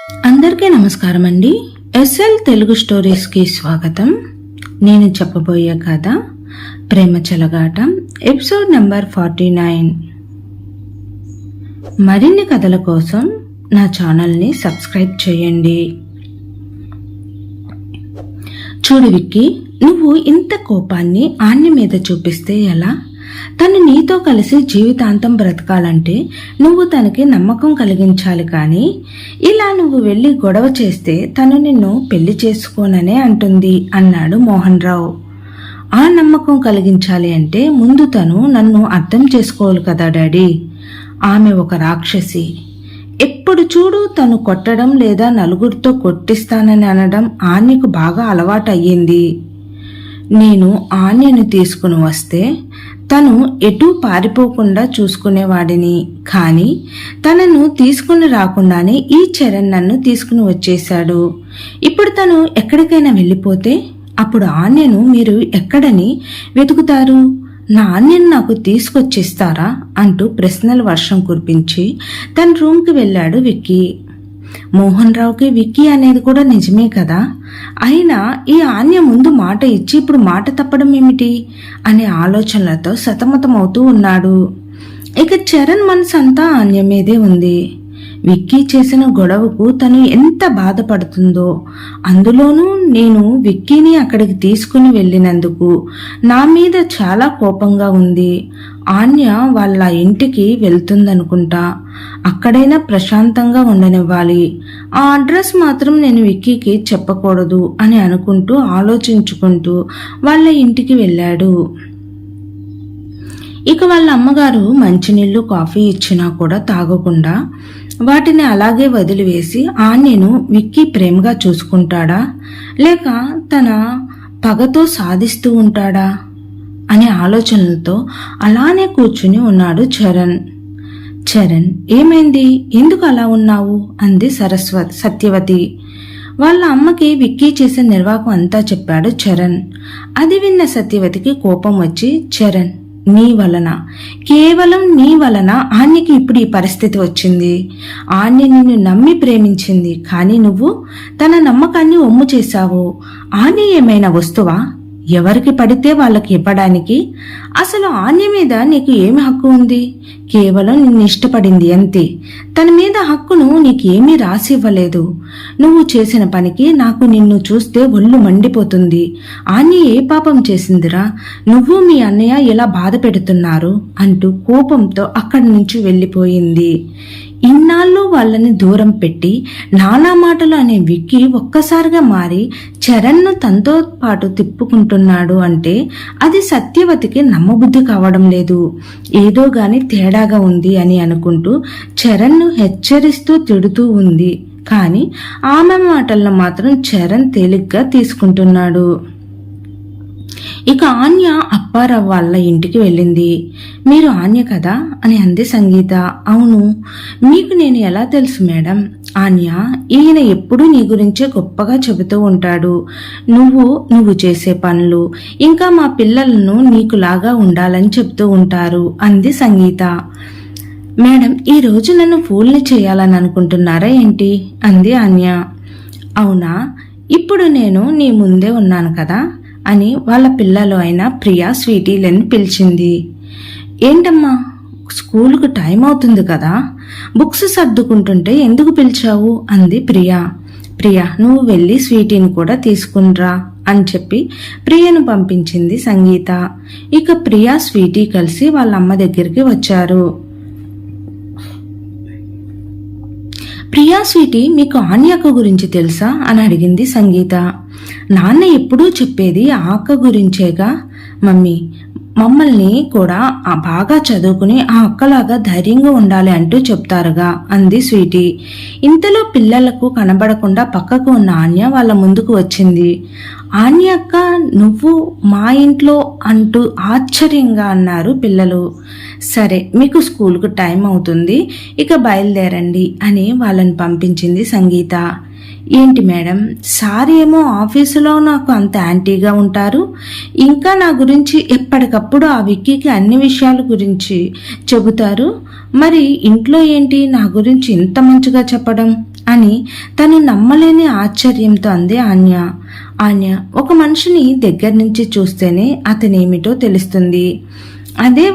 అందరికీ నమస్కారం అండి. ఎస్ఎల్ తెలుగు స్టోరీస్కి స్వాగతం. నేను చెప్పబోయే కథ ప్రేమ చెలగాట, ఎపిసోడ్ నెంబర్ 49. మరిన్ని కథల కోసం నా ఛానల్ని సబ్స్క్రైబ్ చేయండి. చూడు విక్కీ, నువ్వు ఇంత కోపాన్ని ఆన్య మీద చూపిస్తే ఎలా? తను నీతో కలిసి జీవితాంతం బ్రతకాలంటే నువ్వు తనకి నమ్మకం కలిగించాలి. కానీ ఇలా నువ్వు వెళ్ళి గొడవ చేస్తే తను నిన్ను పెళ్లి చేసుకోననే అంటుంది అన్నాడు మోహన్ రావు. ఆ నమ్మకం కలిగించాలి అంటే ముందు తను నన్ను అర్థం చేసుకోవాలి కదా డాడీ. ఆమె ఒక రాక్షసి. ఎప్పుడు చూడు తను కొట్టడం లేదా నలుగురితో కొట్టిస్తానని అనడం ఆన్యకు బాగా అలవాటు అయ్యింది. నేను ఆన్యను తీసుకుని వస్తే తను ఎటూ పారిపోకుండా చూసుకునేవాడిని. కానీ తనను తీసుకుని రాకుండానే ఈ చరణ్ నన్ను తీసుకుని వచ్చేశాడు. ఇప్పుడు తను ఎక్కడికైనా వెళ్ళిపోతే అప్పుడు ఆన్యను మీరు ఎక్కడని వెతుకుతారు? నా ఆన్యను నాకు తీసుకొచ్చిస్తారా అంటూ ప్రశ్నల వర్షం కురిపించి తన రూమ్కి వెళ్ళాడు విక్కీ. మోహన్ రావుకి విక్కీ అనేది కూడా నిజమే కదా. అయినా ఈ ఆన్య ముందు మాట ఇచ్చి ఇప్పుడు మాట తప్పడం ఏమిటి అనే ఆలోచనలతో సతమతమవుతూ ఉన్నాడు. ఇక చరణ్ మనసు అంతా ఆన్య మీదే ఉంది. విక్కీ చేసిన గొడవకు తను ఎంత బాధపడుతుందో, అందులోనూ నేను విక్కీని అక్కడికి తీసుకుని వెళ్ళినందుకు నా మీద చాలా కోపంగా ఉంది. ఆన్య వాళ్ళ ఇంటికి వెళ్తుందనుకుంటా. అక్కడైనా ప్రశాంతంగా ఉండనివ్వాలి. ఆ అడ్రస్ మాత్రం నేను విక్కీకి చెప్పకూడదు అని అనుకుంటూ ఆలోచించుకుంటూ వాళ్ళ ఇంటికి వెళ్ళాడు. ఇక వాళ్ళ అమ్మగారు మంచినీళ్ళు కాఫీ ఇచ్చినా కూడా తాగకుండా వాటిని అలాగే వదిలివేసి ఆన్యను విక్కీ ప్రేమగా చూసుకుంటాడా లేక తన పగతో సాధిస్తూ ఉంటాడా అనే ఆలోచనలతో అలానే కూర్చుని ఉన్నాడు చరణ్. చరణ్, ఏమైంది? ఎందుకు అలా ఉన్నావు? అంది సత్యవతి. వాళ్ళ అమ్మకి విక్కీ చేసిన నిర్వాహకం అంతా చెప్పాడు చరణ్. అది విన్న సత్యవతికి కోపం వచ్చి, చరణ్, నీ వలన, కేవలం నీ వలన ఆన్యకి ఇప్పుడు ఈ పరిస్థితి వచ్చింది. ఆన్య నిన్ను నమ్మి ప్రేమించింది, కానీ నువ్వు తన నమ్మకాన్ని ఒమ్ము చేశావు. ఆన్య ఏమైనా వస్తువా? ఎవరికి పడితే వాళ్ళకి ఇవ్వడానికి? అసలు ఆన్య మీద నీకు ఏమి హక్కు ఉంది? కేవలం నిన్ను ఇష్టపడింది అంతే. తన మీద హక్కును నీకేమీ రాసి ఇవ్వలేదు. నువ్వు చేసిన పనికి నాకు నిన్ను చూస్తే ఒళ్ళు మండిపోతుంది. ఆన్య ఏ పాపం చేసిందిరా? నువ్వు మీ అన్నయ్య ఇలా బాధ పెడుతున్నారు అంటూ కోపంతో అక్కడి నుంచి వెళ్ళిపోయింది. ఇన్నాళ్ళు వాళ్ళని దూరం పెట్టి నానా మాటలు అనే విక్కీ ఒక్కసారిగా మారి చరణ్ను తనతో పాటు తిప్పుకుంటున్నాడు అంటే అది సత్యవతికి నమ్మబుద్ధి కావడం లేదు. ఏదో గాని తేడాగా ఉంది అని అనుకుంటూ చరణ్ను హెచ్చరిస్తూ తిడుతూ ఉంది. కానీ ఆమె మాటలను మాత్రం చరణ్ తేలిగ్గా తీసుకుంటున్నాడు. ఇక ఆన్య అప్పారావు వాళ్ళ ఇంటికి వెళ్ళింది. మీరు ఆన్య కదా అని అంది సంగీత. అవును. మీకు నేను ఎలా తెలుసు మేడం? ఆన్య, ఈయన ఎప్పుడూ నీ గురించే గొప్పగా చెబుతూ ఉంటాడు. నువ్వు చేసే పనులు, ఇంకా మా పిల్లలను నీకులాగా ఉండాలని చెప్తూ ఉంటారు అంది సంగీత. మేడం, ఈ రోజు నన్ను ఫూల్ని చేయాలని అనుకుంటున్నారా ఏంటి అంది ఆన్య. అవునా? ఇప్పుడు నేను నీ ముందే ఉన్నాను కదా అని వాళ్ళ పిల్లలు అయిన ప్రియా స్వీటీలని పిలిచింది. ఏంటమ్మా, స్కూలుకు టైం అవుతుంది కదా, బుక్స్ సర్దుకుంటుంటే ఎందుకు పిలిచావు అంది ప్రియా. ప్రియా, నువ్వు వెళ్ళి స్వీటీని కూడా తీసుకునిరా అని చెప్పి ప్రియను పంపించింది సంగీత. ఇక ప్రియా స్వీటీ కలిసి వాళ్ళ అమ్మ దగ్గరికి వచ్చారు. ప్రియా, స్వీటీ, మీకు ఆన్య అక్క గురించి తెలుసా అని అడిగింది సంగీత. నాన్న ఎప్పుడూ చెప్పేది ఆ అక్క గురించేగా మమ్మీ. మమ్మల్ని కూడా బాగా చదువుకుని ఆ అక్కలాగా ధైర్యంగా ఉండాలి అంటూ చెప్తారుగా అంది స్వీటీ. ఇంతలో పిల్లలకు కనబడకుండా పక్కకు ఉన్న ఆన్య వాళ్ళ ముందుకు వచ్చింది. ఆన్య అక్క, నువ్వు మా ఇంట్లో అంటూ ఆశ్చర్యంగా అన్నారు పిల్లలు. సరే, మీకు స్కూల్కు టైం అవుతుంది, ఇక బయలుదేరండి అని వాళ్ళని పంపించింది సంగీత. ఏంటి మేడం, సార్ ఏమో ఆఫీసులో నాకు అంత యాంటీగా ఉంటారు, ఇంకా నా గురించి ఎప్పటికప్పుడు ఆ విక్కీకి అన్ని విషయాల గురించి చెబుతారు, మరి ఇంట్లో ఏంటి నా గురించి ఇంత మంచిగా చెప్పడం అని తను నమ్మలేని ఆశ్చర్యంతో అంది ఆన్య. ఆన్య ఒక మనిషిని దగ్గర నుంచి చూస్తేనే అతనేమిటో తెలుస్తుంది. అదే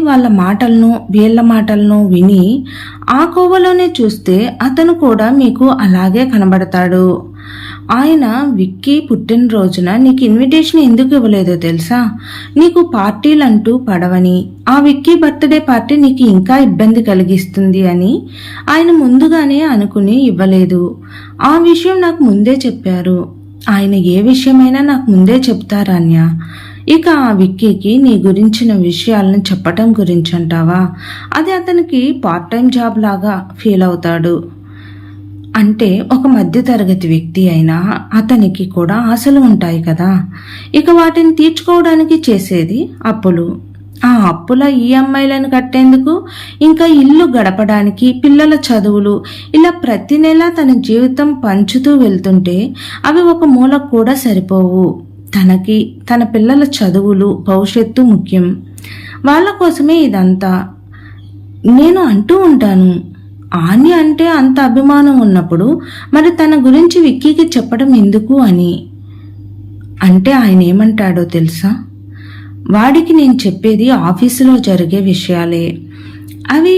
వాళ్ళ మాటలను వీళ్ళ మాటలను విని ఆ కోవలోనే చూస్తే అతను కూడా మీకు అలాగే కనబడతాడు. ఆయన విక్కీ పుట్టినరోజున నీకు ఇన్విటేషన్ ఎందుకు ఇవ్వలేదో తెలుసా? నీకు పార్టీలంటూ పడవని, ఆ విక్కీ బర్త్డే పార్టీ నీకు ఇంకా ఇబ్బంది కలిగిస్తుంది అని ఆయన ముందుగానే అనుకుని ఇవ్వలేదు. ఆ విషయం నాకు ముందే చెప్పారు. ఆయన ఏ విషయమైనా నాకు ముందే చెప్తారు అన్య. ఇక ఆ విక్కీకి నీ గురించిన విషయాలను చెప్పటం గురించి అంటావా? అది అతనికి పార్ట్ టైం జాబ్ లాగా ఫీల్ అవుతాడు. అంటే ఒక మధ్యతరగతి వ్యక్తి అయినా అతనికి కూడా ఆశలు ఉంటాయి కదా. ఇక వాటిని తీర్చుకోవడానికి చేసేది అప్పులు. ఆ అప్పుల ఈఎంఐలను కట్టేందుకు, ఇంకా ఇల్లు గడపడానికి, పిల్లల చదువులు, ఇలా ప్రతి నెల తన జీవితం పంచుతూ వెళ్తుంటే అవి ఒక మూలకు కూడా సరిపోవు. తనకి తన పిల్లల చదువులు, భవిష్యత్తు ముఖ్యం. వాళ్ళ కోసమే ఇదంతా. నేను అంటూ ఉంటాను, ఆని అంటే అంత అభిమానం ఉన్నప్పుడు మరి తన గురించి విక్కీకి చెప్పడం ఎందుకు అని. అంటే ఆయన ఏమంటాడో తెలుసా? వాడికి నేను చెప్పేది ఆఫీసులో జరిగే విషయాలే, అవి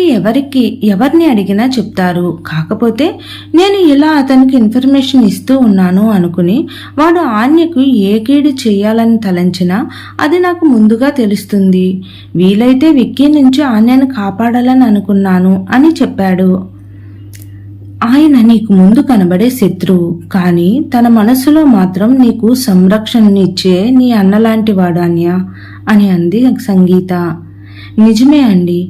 ఎవరిని అడిగినా చెప్తారు. కాకపోతే నేను ఇలా అతనికి ఇన్ఫర్మేషన్ ఇస్తూ ఉన్నాను అనుకుని వాడు ఆన్యకు ఏ కీడు చేయాలని తలంచినా అది నాకు ముందుగా తెలుస్తుంది. వీలైతే విక్కీ నుంచి ఆన్యను కాపాడాలని అనుకున్నాను అని చెప్పాడు. ఆయన నీకు ముందు కనబడే శత్రువు, కానీ తన మనసులో మాత్రం నీకు సంరక్షణనిచ్చే నీ అన్నలాంటి వాడు అన్య అని అంది సంగీత. నిజమే అండి.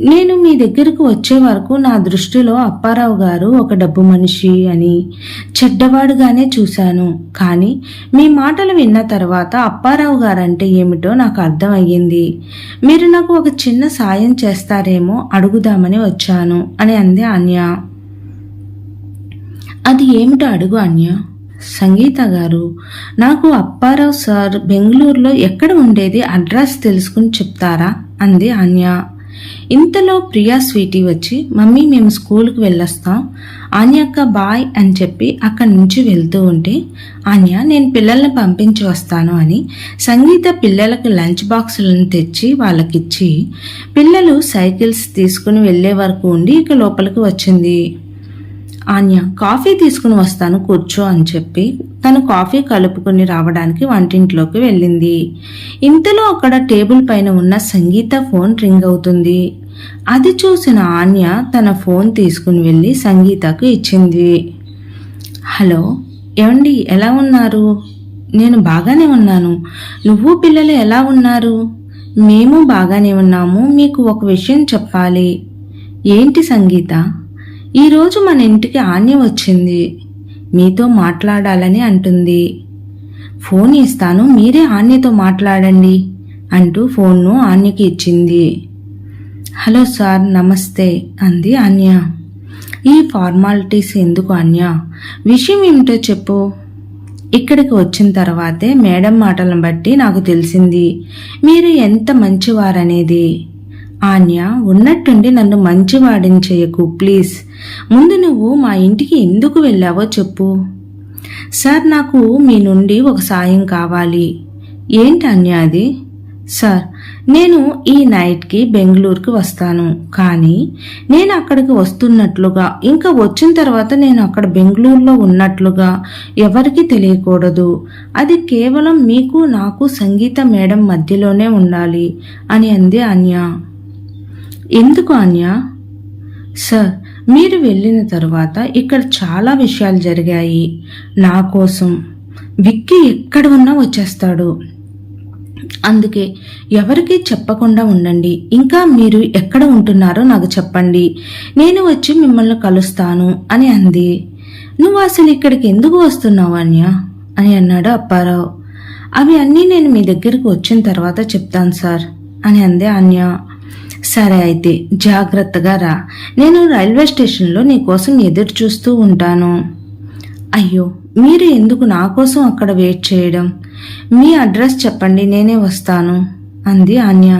నేను మీ దగ్గరకు వచ్చే వరకు నా దృష్టిలో అప్పారావు గారు ఒక డబ్బు మనిషి అని, చెడ్డవాడుగానే చూశాను. కానీ మీ మాటలు విన్న తర్వాత అప్పారావు గారంటే ఏమిటో నాకు అర్థమయ్యింది. మీరు నాకు ఒక చిన్న సాయం చేస్తారేమో అడుగుదామని వచ్చాను అని అంది అన్య. అది ఏమిటో అడుగు అన్య. సంగీత గారు, నాకు అప్పారావు సార్ బెంగళూరులో ఎక్కడ ఉండేది అడ్రస్ తెలుసుకుని చెప్తారా అంది అన్య. ఇంతలో ప్రియా స్వీటీ వచ్చి, మమ్మీ మేము స్కూల్కి వెళ్ళొస్తాం, ఆన్యక్క బాయ్ అని చెప్పి అక్కడి నుంచి వెళ్తూ ఉంటే, ఆన్య నేను పిల్లల్ని పంపించి వస్తాను అని సంగీత పిల్లలకు లంచ్ బాక్సులను తెచ్చి వాళ్ళకిచ్చి పిల్లలు సైకిల్స్ తీసుకుని వెళ్లే వరకు ఉండి ఇక లోపలికి వచ్చింది. ఆన్య కాఫీ తీసుకుని వస్తాను కూర్చో అని చెప్పి తను కాఫీ కలుపుకుని రావడానికి వంటింట్లోకి వెళ్ళింది. ఇంతలో అక్కడ టేబుల్ పైన ఉన్న సంగీత ఫోన్ రింగ్ అవుతుంది. అది చూసిన ఆన్య తన ఫోన్ తీసుకుని వెళ్ళి సంగీతకు ఇచ్చింది. హలో ఏమండి, ఎలా ఉన్నారు? నేను బాగానే ఉన్నాను. నువ్వు పిల్లలు ఎలా ఉన్నారు? మేము బాగానే ఉన్నాము. మీకు ఒక విషయం చెప్పాలి. ఏంటి సంగీత? ఈరోజు మన ఇంటికి ఆన్య వచ్చింది. మీతో మాట్లాడాలని అంటుంది. ఫోన్ ఇస్తాను, మీరే ఆన్యతో మాట్లాడండి అంటూ ఫోన్ను ఆన్యకి ఇచ్చింది. హలో సార్, నమస్తే అంది అన్య. ఈ ఫార్మాలిటీస్ ఎందుకు అన్య? విషయం ఏమిటో చెప్పు. ఇక్కడికి వచ్చిన తర్వాతే మేడం మాటలను బట్టి నాకు తెలిసింది మీరు ఎంత మంచివారనేది. ఆన్య, ఉన్నట్టుండి నన్ను మంచివాడిని చేయకు ప్లీజ్. ముందు నువ్వు మా ఇంటికి ఎందుకు వెళ్ళావో చెప్పు. సార్, నాకు మీ నుండి ఒక సాయం కావాలి. ఏంటి అన్య అది? సార్, నేను ఈ నైట్కి బెంగళూరుకి వస్తాను, కానీ నేను అక్కడికి వస్తున్నట్లుగా, ఇంకా వచ్చిన తర్వాత నేను అక్కడ బెంగళూరులో ఉన్నట్లుగా ఎవరికి తెలియకూడదు. అది కేవలం మీకు నాకు సంగీత మేడం మధ్యలోనే ఉండాలి అని అంది అన్య. ఎందుకు అన్య? సార్, మీరు వెళ్ళిన తర్వాత ఇక్కడ చాలా విషయాలు జరిగాయి. నా కోసం విక్కీ ఎక్కడ ఉన్నా వచ్చేస్తాడు. అందుకే ఎవరికీ చెప్పకుండా ఉండండి. ఇంకా మీరు ఎక్కడ ఉంటున్నారో నాకు చెప్పండి, నేను వచ్చి మిమ్మల్ని కలుస్తాను అని అంది. నువ్వు అసలు ఇక్కడికి ఎందుకు వస్తున్నావు అన్య అని అన్నాడు అప్పారావు. అవి అన్నీ నేను మీ దగ్గరకు వచ్చిన తర్వాత చెప్తాను సార్ అని అంది అన్య. సరే అయితే జాగ్రత్తగా రా. నేను రైల్వే స్టేషన్లో నీకోసం ఎదురు చూస్తూ ఉంటాను. అయ్యో, మీరు ఎందుకు నా కోసం అక్కడ వెయిట్ చేయడం? మీ అడ్రస్ చెప్పండి, నేనే వస్తాను అంది అన్య.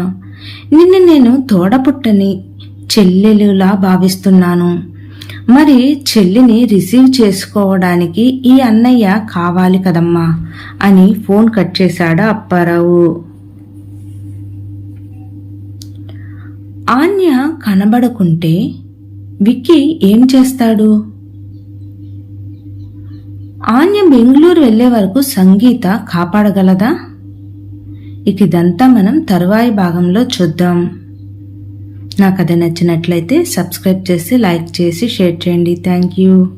నిన్ను నేను తోడపుట్టని చెల్లెలులా భావిస్తున్నాను. మరి చెల్లిని రిసీవ్ చేసుకోవడానికి ఈ అన్నయ్య కావాలి కదమ్మా అని ఫోన్ కట్ చేశాడు అప్పారావు. ఆన్య కనబడకుంటే విక్కీ ఏం చేస్తాడు? ఆన్య బెంగళూరు వెళ్లే వరకు సంగీత కాపాడగలదా? ఇక ఇదంతా మనం తరువాయి భాగంలో చూద్దాం. నా కథ నచ్చినట్లయితే సబ్స్క్రైబ్ చేసి లైక్ చేసి షేర్ చేయండి. Thank you.